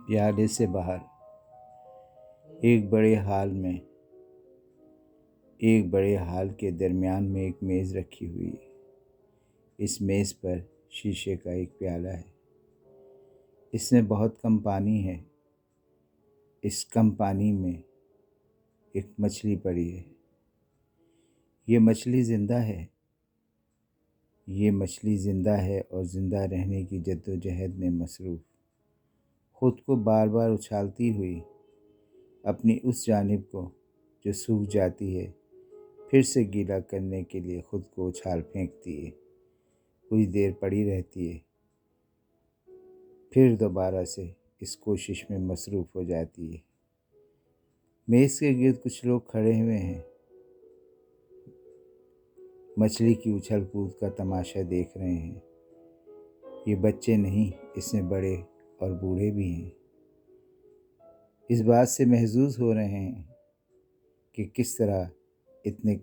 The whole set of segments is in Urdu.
پیالے سے باہر ایک بڑے ہال کے درمیان میں ایک میز رکھی ہوئی ہے۔ اس میز پر شیشے کا ایک پیالہ ہے۔ اس میں بہت کم پانی ہے۔ اس کم پانی میں ایک مچھلی پڑی ہے۔ یہ مچھلی زندہ ہے۔ یہ مچھلی زندہ ہے اور زندہ رہنے کی جدوجہد میں مصروف، خود کو بار بار اچھالتی ہوئی اپنی اس جانب کو جو سوکھ جاتی ہے، پھر سے گیلا کرنے کے لیے خود کو اچھال پھینکتی ہے۔ کچھ دیر پڑی رہتی ہے، پھر دوبارہ سے اس کوشش میں مصروف ہو جاتی ہے۔ میز کے گرد کچھ لوگ کھڑے ہوئے ہیں، مچھلی کی اچھل کود کا تماشا دیکھ رہے ہیں۔ یہ بچے نہیں، اس میں بڑے اور بوڑھے بھی ہیں۔ اس بات سے محظوظ ہو رہے ہیں کہ کس طرح اتنے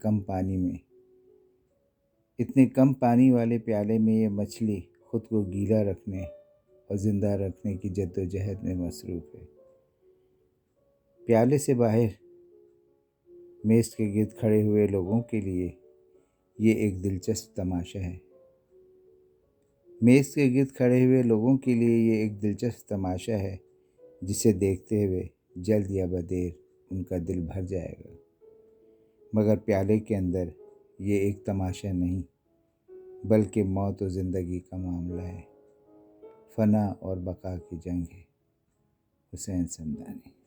کم پانی والے پیالے میں یہ مچھلی خود کو گیلا رکھنے اور زندہ رکھنے کی جدوجہد میں مصروف ہے۔ پیالے سے باہر میز کے گرد کھڑے ہوئے لوگوں کے لیے یہ ایک دلچسپ تماشا ہے۔ میز کے گرد کھڑے ہوئے لوگوں کے لیے یہ ایک دلچسپ تماشا ہے جسے دیکھتے ہوئے جلد یا بدیر ان کا دل بھر جائے گا۔ مگر پیالے کے اندر یہ ایک تماشا نہیں، بلکہ موت و زندگی کا معاملہ ہے، فنا اور بقا کی جنگ ہے۔ حسین صمدانی۔